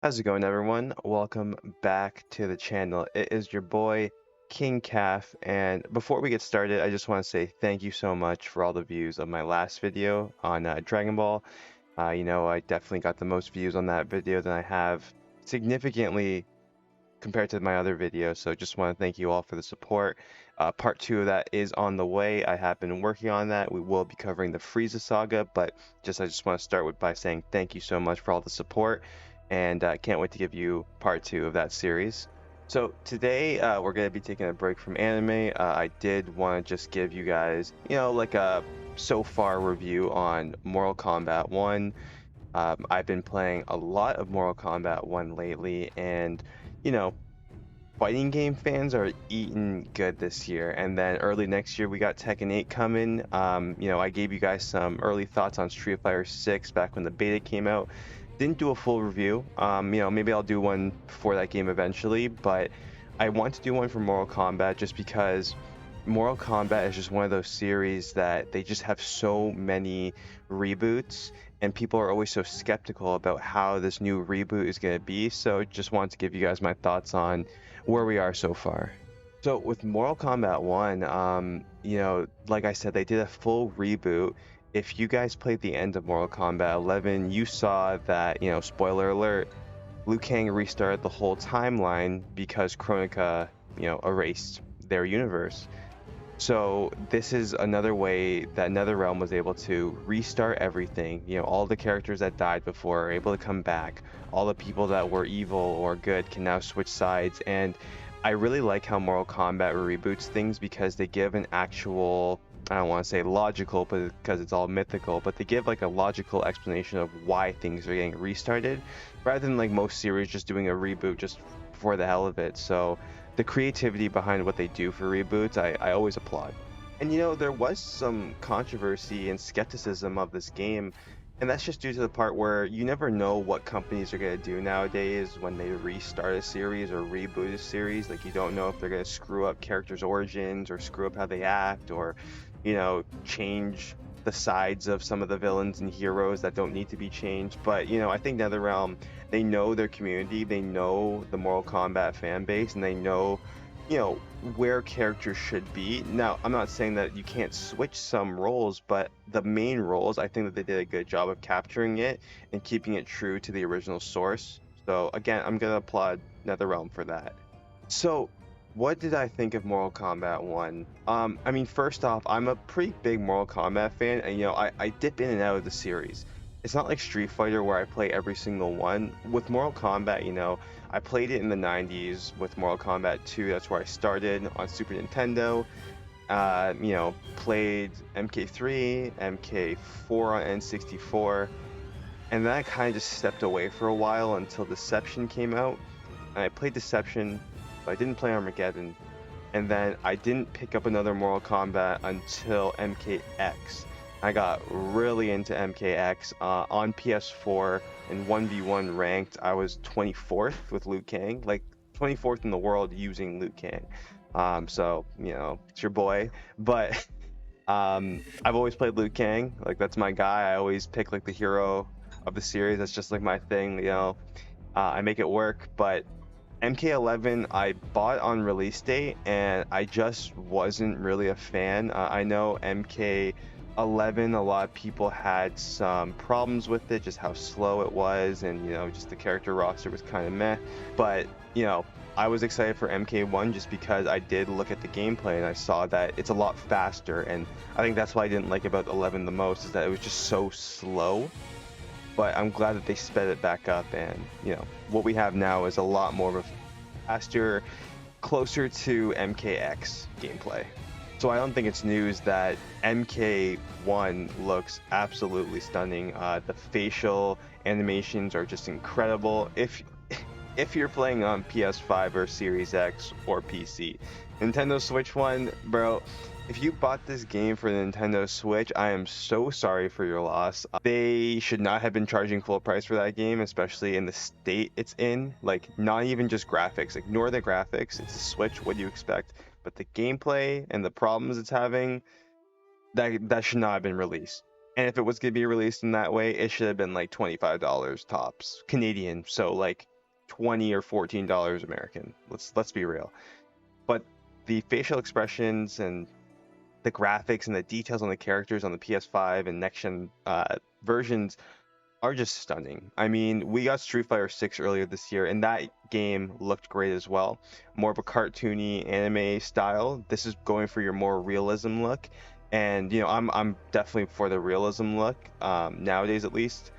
How's it going, everyone? Welcome back to the channel. It is your boy King Calf, and before we get started, I just want to say thank you so much for all the views of my last video on Dragon Ball. I definitely got the most views on that video than I have significantly compared to my other videos, so just want to thank you all for the support. Part 2 of that is on the way. I have been working on that. We will be covering the Frieza saga, but I just want to start by saying thank you so much for all the support, and can't wait to give you part 2 of that series. So today we're going to be taking a break from anime. I did want to just give you guys, like a so far review on Mortal Kombat 1. I've been playing a lot of Mortal Kombat 1 lately, and you know, fighting game fans are eating good this year. And then early next year, we got Tekken 8 coming. I gave you guys some early thoughts on Street Fighter 6 back when the beta came out. Didn't do a full review. Maybe I'll do one for that game eventually, but I want to do one for Mortal Kombat just because Mortal Kombat is just one of those series that they just have so many reboots, and people are always so skeptical about how this new reboot is going to be. So just wanted to give you guys my thoughts on where we are so far. So with Mortal Kombat 1, like I said, they did a full reboot. If you guys played the end of Mortal Kombat 11, you saw that, spoiler alert, Liu Kang restarted the whole timeline because Kronika, erased their universe. So this is another way that NetherRealm was able to restart everything. All the characters that died before are able to come back. All the people that were evil or good can now switch sides. And I really like how Mortal Kombat reboots things because they give an actual, I don't want to say logical, but because it's all mythical, but they give like a logical explanation of why things are getting restarted, rather than like most series just doing a reboot just for the hell of it. So the creativity behind what they do for reboots, I always applaud. And there was some controversy and skepticism of this game, and that's just due to the part where you never know what companies are going to do nowadays when they restart a series or reboot a series. Like, you don't know if they're going to screw up characters' origins or screw up how they act, or change the sides of some of the villains and heroes that don't need to be changed. But I think NetherRealm, they know their community, they know the Mortal Kombat fan base, and they know where characters should be. Now, I'm not saying that you can't switch some roles, but the main roles, I think that they did a good job of capturing it and keeping it true to the original source. So again, I'm gonna applaud NetherRealm for that. So what did I think of Mortal Kombat 1? First off, I'm a pretty big Mortal Kombat fan, and I dip in and out of the series. It's not like Street Fighter where I play every single one. With Mortal Kombat, I played it in the 90s with Mortal Kombat 2. That's where I started on Super Nintendo. Played MK3, MK4 on N64, and then I kind of just stepped away for a while until Deception came out. And I played Deception, but I didn't play Armageddon. And then I didn't pick up another Mortal Kombat until MKX. I got really into MKX on PS4 in 1v1 ranked. I was 24th with Liu Kang, like 24th in the world using Liu Kang. So it's your boy. But I've always played Liu Kang. Like, that's my guy. I always pick like the hero of the series. That's just like my thing. I make it work. But MK11 I bought on release date, and I just wasn't really a fan. I know MK11, a lot of people had some problems with it, just how slow it was, and just the character roster was kind of meh. But I was excited for MK1 just because I did look at the gameplay and I saw that it's a lot faster, and I think that's what I didn't like about 11 the most, is that it was just so slow. But I'm glad that they sped it back up, and what we have now is a lot more of a faster, closer to MKX gameplay. So I don't think it's news that MK1 looks absolutely stunning. The facial animations are just incredible. If you're playing on PS5 or Series X or PC. Nintendo Switch one, bro, if you bought this game for the Nintendo Switch, I am so sorry for your loss. They should not have been charging full price for that game, especially in the state it's in. Like, not even just graphics. Ignore the graphics. It's a Switch. What do you expect? But the gameplay and the problems it's having, that should not have been released. And if it was going to be released in that way, it should have been like $25 tops Canadian, so like $20 or $14 American. Let's be real. But the facial expressions and the graphics and the details on the characters on the PS5 and next gen versions are just stunning. I mean, we got Street Fighter 6 earlier this year, and that game looked great as well. More of a cartoony anime style. This is going for your more realism look, and you know, I'm definitely for the realism look nowadays at least.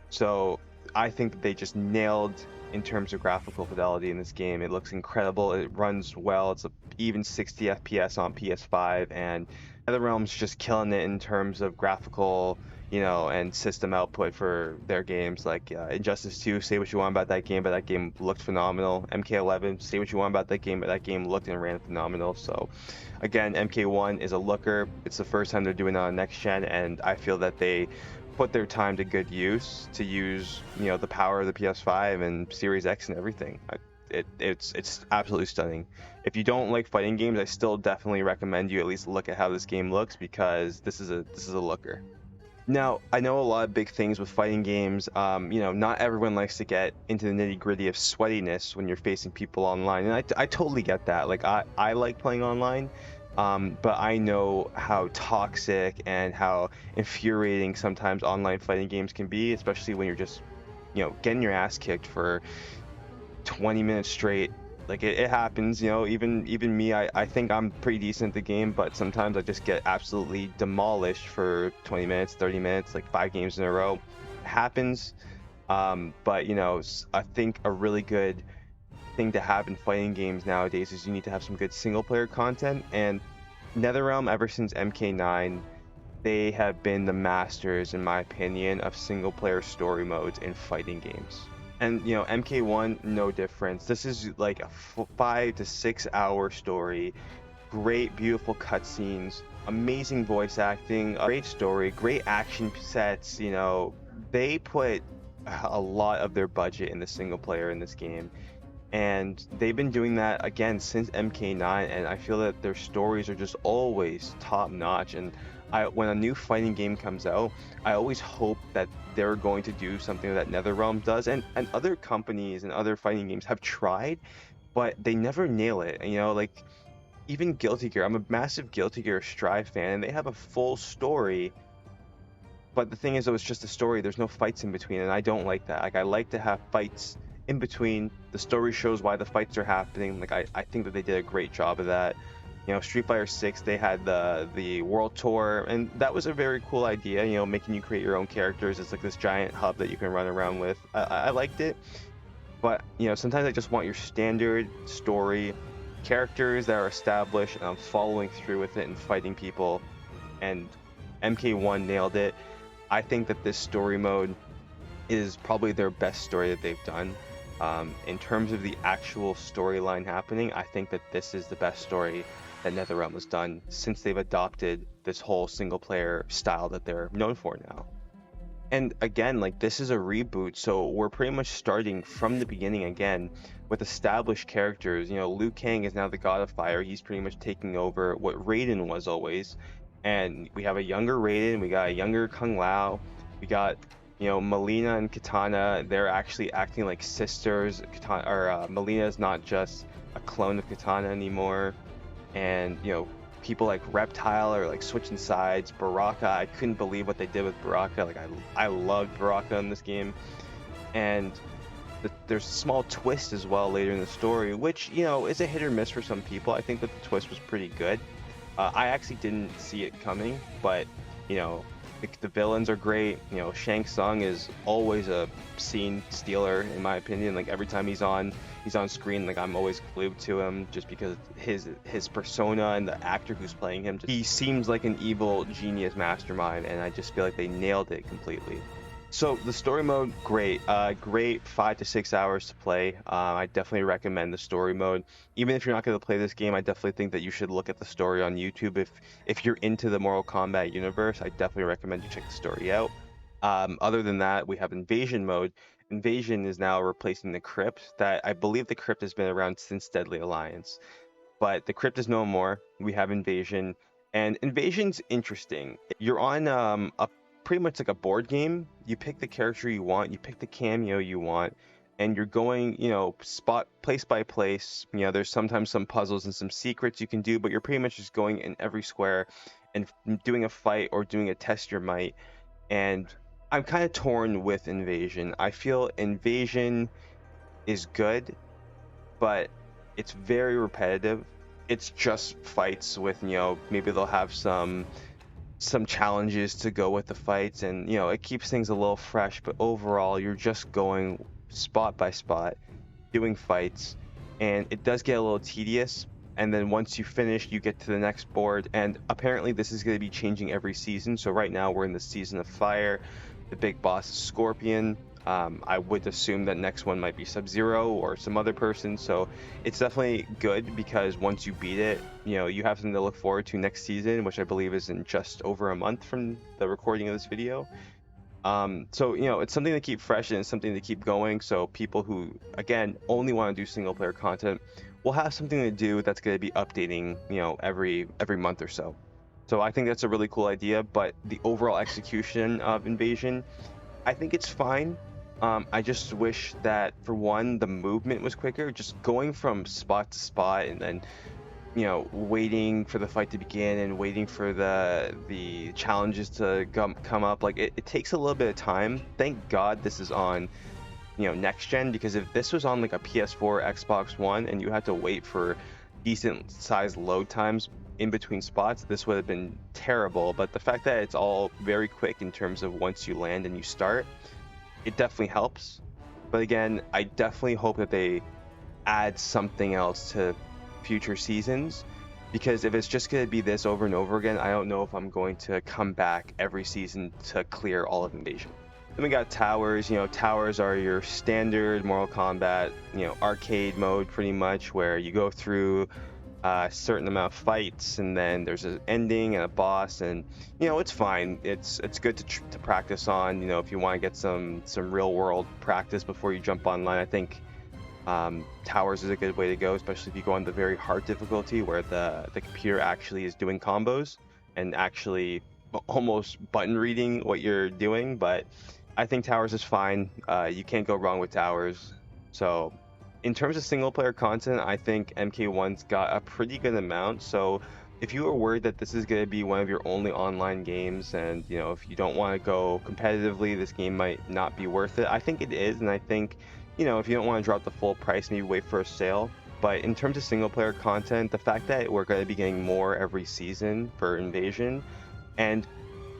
So I think they just nailed in terms of graphical fidelity in this game. It looks incredible. It runs well. It's a even 60 FPS on PS5, and NetherRealm's just killing it in terms of graphical, you know, and system output for their games. Like Injustice 2, say what you want about that game, but that game looked phenomenal. MK11, say what you want about that game, but that game looked and ran phenomenal. So again, MK1 is a looker. It's the first time they're doing it on next gen, and I feel that they put their time to good use to use, you know, the power of the PS5 and Series X and everything. It's absolutely stunning. If you don't like fighting games, I still definitely recommend you at least look at how this game looks, because this is a looker. Now, I know a lot of big things with fighting games. You know, not everyone likes to get into the nitty-gritty of sweatiness when you're facing people online, and I totally get that. Like, I like playing online, but I know how toxic and how infuriating sometimes online fighting games can be, especially when you're just, you know, getting your ass kicked for 20 minutes straight. Like it happens, you know, even me, I think I'm pretty decent at the game, but sometimes I just get absolutely demolished for 20 minutes, 30 minutes, like 5 games in a row. It happens. But you know, I think a really good thing to have in fighting games nowadays is you need to have some good single player content. And NetherRealm, ever since MK9, they have been the masters, in my opinion, of single player story modes in fighting games. And you know, MK1, no difference. This is like a 5 to 6 hour story, great beautiful cutscenes, amazing voice acting, a great story, great action sets. You know, they put a lot of their budget in the single player in this game, and they've been doing that again since MK9, and I feel that their stories are just always top notch. And when a new fighting game comes out, I always hope that they're going to do something that NetherRealm does, and other companies and other fighting games have tried, but they never nail it. You know, like even Guilty Gear. I'm a massive Guilty Gear Strive fan, and they have a full story. But the thing is, though, it's just a story. There's no fights in between, and I don't like that. Like, I like to have fights in between. The story shows why the fights are happening. Like, I think that they did a great job of that. You know, Street Fighter 6, they had the World Tour, and that was a very cool idea, you know, making you create your own characters. It's like this giant hub that you can run around with. I liked it, but, you know, sometimes I just want your standard story, characters that are established, and I'm following through with it and fighting people, and MK1 nailed it. I think that this story mode is probably their best story that they've done. In terms of the actual storyline happening, I think that this is the best story that NetherRealm has done since they've adopted this whole single player style that they're known for now. And again, like, this is a reboot, so we're pretty much starting from the beginning again with established characters. You know, Liu Kang is now the God of Fire. He's pretty much taking over what Raiden was always. And we have a younger Raiden, we got a younger Kung Lao, we got, you know, Melina and Katana. They're actually acting like sisters. Melina is not just a clone of Katana anymore. And, you know, people like Reptile are like switching sides. Baraka, I couldn't believe what they did with Baraka. Like, I loved Baraka in this game. And there's a small twist as well later in the story, which, you know, is a hit or miss for some people. I think that the twist was pretty good. I actually didn't see it coming, but, you know, the villains are great. You know, Shang Tsung is always a scene stealer, in my opinion. Like, every time he's on screen, like, I'm always glued to him, just because his persona and the actor who's playing him, he seems like an evil genius mastermind, and I just feel like they nailed it completely. So the story mode, great, great 5 to 6 hours to play. I definitely recommend the story mode. Even if you're not going to play this game, I definitely think that you should look at the story on YouTube. If you're into the Mortal Kombat universe, I definitely recommend you check the story out. Other than that, we have Invasion mode. Invasion is now replacing the Crypt. That, I believe the Crypt has been around since Deadly Alliance, but the Crypt is no more. We have Invasion, and Invasion's interesting. You're on a pretty much like a board game. You pick the character you want, you pick the cameo you want, and you're going, spot place by place. There's sometimes some puzzles and some secrets you can do, but you're pretty much just going in every square and doing a fight or doing a test your might. And I'm kind of torn with Invasion. I feel Invasion is good, but it's very repetitive. It's just fights with, maybe they'll have some challenges to go with the fights, and it keeps things a little fresh, but overall you're just going spot by spot doing fights, and it does get a little tedious. And then once you finish, you get to the next board, and apparently this is going to be changing every season. So right now we're in the season of fire. The big boss is Scorpion. I would assume that next one might be Sub-Zero or some other person. So it's definitely good because once you beat it, you have something to look forward to next season, which I believe is in just over a month from the recording of this video. So it's something to keep fresh and it's something to keep going. So people who, again, only want to do single player content will have something to do that's going to be updating, every month or so. So I think that's a really cool idea. But the overall execution of Invasion, I think it's fine. I just wish that, for one, the movement was quicker. Just going from spot to spot and then, waiting for the fight to begin and waiting for the challenges to come up. Like, it takes a little bit of time. Thank God this is on, next gen, because if this was on like a PS4, Xbox One, and you had to wait for decent sized load times in between spots, this would have been terrible. But the fact that it's all very quick in terms of once you land and you start, it definitely helps. But again, I definitely hope that they add something else to future seasons, because if it's just going to be this over and over again, I don't know if I'm going to come back every season to clear all of Invasion. Then we got Towers. Towers are your standard Mortal Kombat, arcade mode pretty much, where you go through a certain amount of fights and then there's an ending and a boss, and it's fine. It's good to practice on, if you want to get some real world practice before you jump online. I think Towers is a good way to go, especially if you go on the very hard difficulty where the computer actually is doing combos and actually almost button reading what you're doing. But I think Towers is fine. You can't go wrong with Towers. So in terms of single player content, I think MK1's got a pretty good amount. So if you are worried that this is going to be one of your only online games, and if you don't want to go competitively, this game might not be worth it. I think it is, and I think if you don't want to drop the full price, maybe wait for a sale. But in terms of single player content, the fact that we're going to be getting more every season for Invasion, and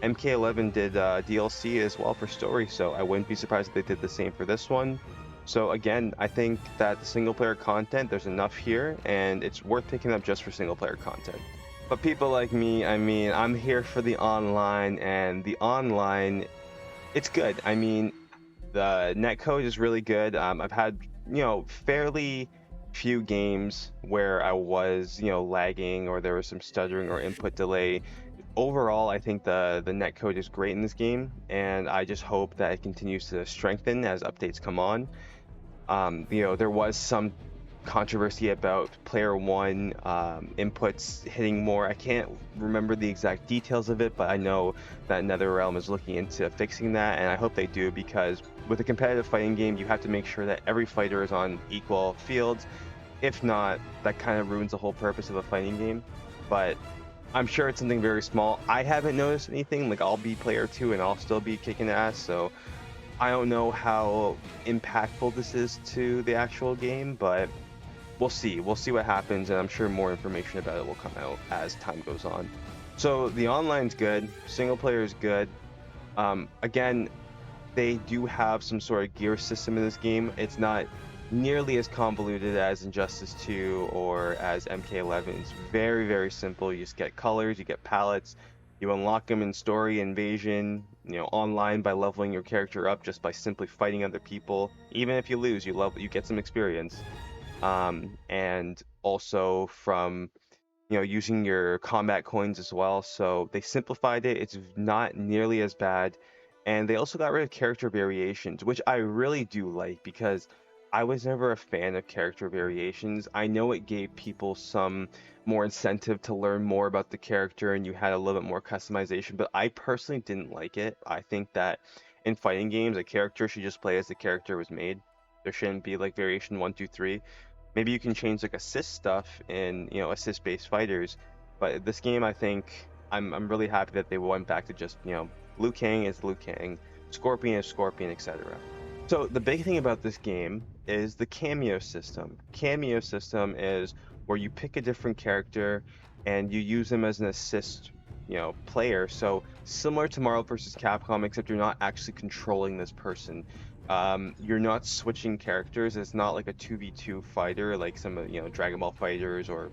MK11 did DLC as well for story, so I wouldn't be surprised if they did the same for this one. So again, I think that the single player content, there's enough here, and it's worth picking up just for single player content. But people like me, I mean, I'm here for the online, and the online, it's good. I mean, the netcode is really good. I've had, fairly few games where I was, lagging or there was some stuttering or input delay. Overall, I think the netcode is great in this game, and I just hope that it continues to strengthen as updates come on. There was some controversy about player one inputs hitting more. I can't remember the exact details of it, but I know that NetherRealm is looking into fixing that, and I hope they do, because with a competitive fighting game, you have to make sure that every fighter is on equal fields. If not, that kind of ruins the whole purpose of a fighting game. But I'm sure it's something very small. I haven't noticed anything. Like, I'll be player 2 and I'll still be kicking ass, so I don't know how impactful this is to the actual game, but we'll see. We'll see what happens, and I'm sure more information about it will come out as time goes on. So the online's good, single player is good. Again, they do have some sort of gear system in this game. It's not nearly as convoluted as Injustice 2 or as MK11. It's very, very simple. You just get colors, you get palettes, you unlock them in story, Invasion, online by leveling your character up just by simply fighting other people. Even if you lose, you get some experience. And also from using your combat coins as well. So they simplified it. It's not nearly as bad. And they also got rid of character variations, which I really do like, because I was never a fan of character variations. I know it gave people some more incentive to learn more about the character and you had a little bit more customization, but I personally didn't like it. I think that in fighting games, a character should just play as the character was made. There shouldn't be like variation one, two, three. Maybe you can change like assist stuff in, assist-based fighters, but this game, I think I'm really happy that they went back to just, Liu Kang is Liu Kang, Scorpion is Scorpion, etc. So the big thing about this game is the cameo system. Cameo system is where you pick a different character and you use them as an assist, player. So similar to Marvel vs. Capcom, except you're not actually controlling this person. You're not switching characters. It's not like a 2v2 fighter like some of, Dragon Ball Fighters or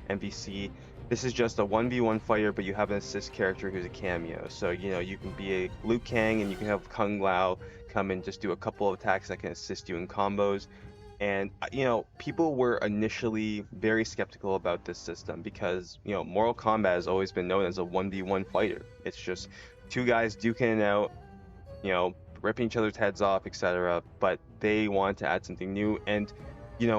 MVC. This is just a 1v1 fighter, but you have an assist character who's a cameo. So, you can be a Liu Kang and you can have Kung Lao come and just do a couple of attacks that can assist you in combos. And, people were initially very skeptical about this system because, Mortal Kombat has always been known as a 1v1 fighter. It's just two guys duking it out, ripping each other's heads off, etc. But they wanted to add something new. And,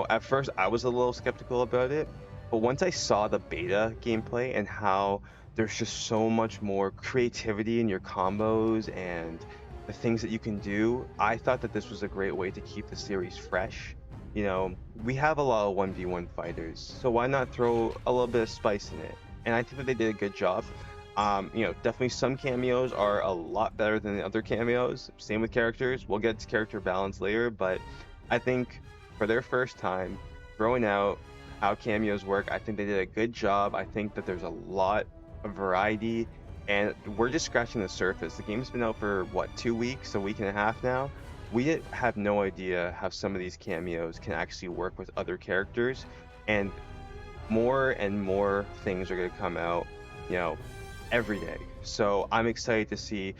at first I was a little skeptical about it. But once I saw the beta gameplay and how there's just so much more creativity in your combos and the things that you can do, I thought that this was a great way to keep the series fresh. We have a lot of 1v1 fighters, so why not throw a little bit of spice in it? And I think that they did a good job. Definitely some cameos are a lot better than the other cameos. Same with characters. We'll get to character balance later, but I think for their first time throwing out how cameos work, I think they did a good job. I think that there's a lot of variety, and we're just scratching the surface. The game's been out for, what, 2 weeks, a week and a half now? We have no idea how some of these cameos can actually work with other characters, and more things are going to come out, every day. So I'm excited to see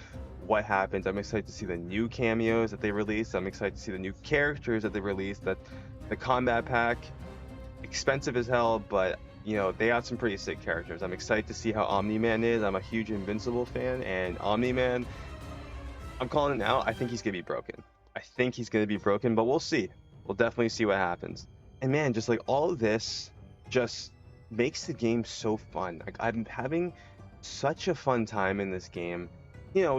what happens. I'm excited to see the new cameos that they release. I'm excited to see the new characters that they release. That the combat pack, expensive as hell, but they got some pretty sick characters. I'm excited to see how Omni-Man is. I'm a huge Invincible fan, and Omni-Man, I'm calling it now, I think he's gonna be broken. I think he's gonna be broken, but we'll see. We'll definitely see what happens. And man, just like all of this just makes the game so fun. Like I'm having such a fun time in this game.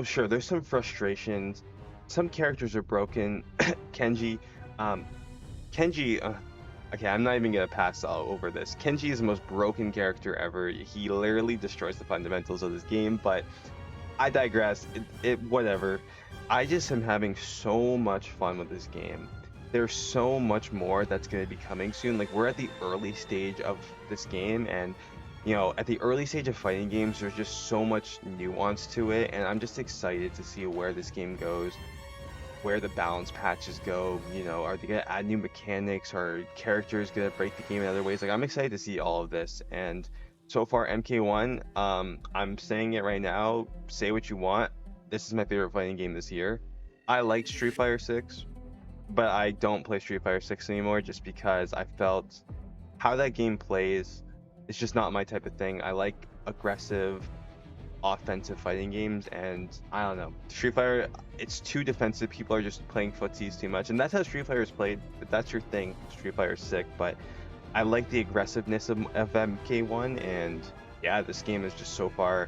Sure, there's some frustrations. Some characters are broken. Kenji, okay, I'm not even gonna pass all over this. Kenji is the most broken character ever. He literally destroys the fundamentals of this game, but I digress. Whatever. I just am having so much fun with this game. There's so much more that's gonna be coming soon. Like we're at the early stage of this game, and at the early stage of fighting games, there's just so much nuance to it, and I'm just excited to see where this game goes, where the balance patches go. Are they gonna add new mechanics? Are characters gonna break the game in other ways? Like I'm excited to see all of this. And so far, MK1, I'm saying it right now, say what you want, this is my favorite fighting game this year. I liked Street Fighter 6, but I don't play Street Fighter 6 anymore just because I felt how that game plays, it's just not my type of thing. I like aggressive, offensive fighting games, and I don't know. Street Fighter, it's too defensive. People are just playing footsies too much, and that's how Street Fighter is played. If that's your thing, Street Fighter's sick, but I like the aggressiveness of MK1, and yeah, this game is just so far,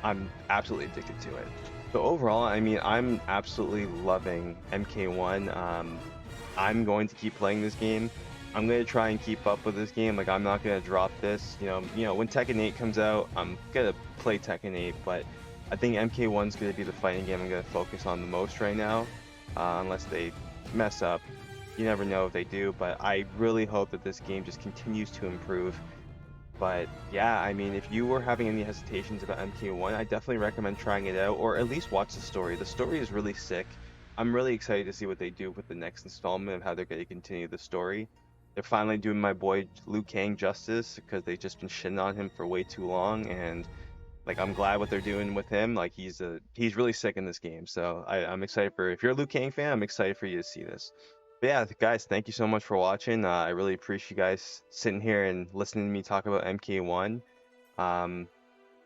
I'm absolutely addicted to it. So overall, I mean, I'm absolutely loving MK1. I'm going to keep playing this game. I'm going to try and keep up with this game. Like, I'm not going to drop this. When Tekken 8 comes out, I'm going to play Tekken 8, but I think MK1's going to be the fighting game I'm going to focus on the most right now, unless they mess up. You never know if they do, but I really hope that this game just continues to improve. But yeah, I mean, if you were having any hesitations about MK1, I definitely recommend trying it out, or at least watch the story. The story is really sick. I'm really excited to see what they do with the next installment of how they're going to continue the story. They're finally doing my boy Liu Kang justice, because they've just been shitting on him for way too long, and like I'm glad what they're doing with him. Like he's really sick in this game, so I'm excited for, if you're a Liu Kang fan, I'm excited for you to see this. But yeah, guys, thank you so much for watching. I really appreciate you guys sitting here and listening to me talk about MK1.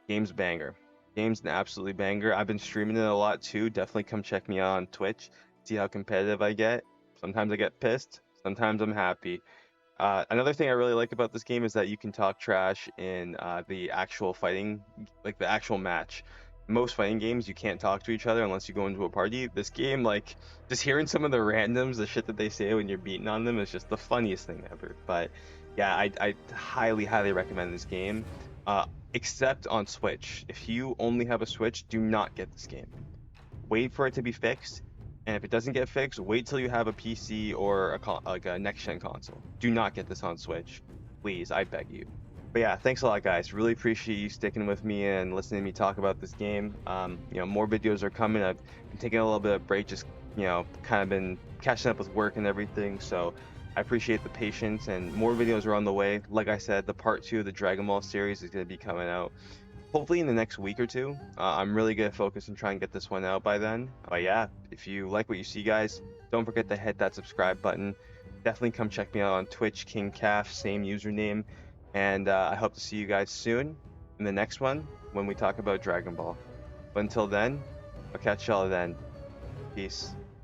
Game's a banger. Game's an absolutely banger. I've been streaming it a lot too. Definitely come check me out on Twitch. See how competitive I get. Sometimes I get pissed. Sometimes I'm happy. Another thing I really like about this game is that you can talk trash in the actual fighting, like the actual match. Most fighting games, you can't talk to each other unless you go into a party. This game, like, just hearing some of the randoms, the shit that they say when you're beating on them is just the funniest thing ever. But yeah, I highly, highly recommend this game, uh, except on Switch. If you only have a Switch, do not get this game. Wait for it to be fixed, and if it doesn't get fixed, wait till you have a PC or like a next gen console. Do not get this on Switch, please. I beg you. But yeah, thanks a lot, guys. Really appreciate you sticking with me and listening to me talk about this game. More videos are coming. I've been taking a little bit of break, just kind of been catching up with work and everything. So I appreciate the patience, and more videos are on the way. Like I said, the part 2 of the Dragon Ball series is going to be coming out hopefully in the next week or two. I'm really gonna focus and try and get this one out by then. But yeah, if you like what you see, guys, don't forget to hit that subscribe button. Definitely come check me out on Twitch, King Calf, same username. And I hope to see you guys soon in the next one when we talk about Dragon Ball. But until then, I'll catch y'all then. Peace.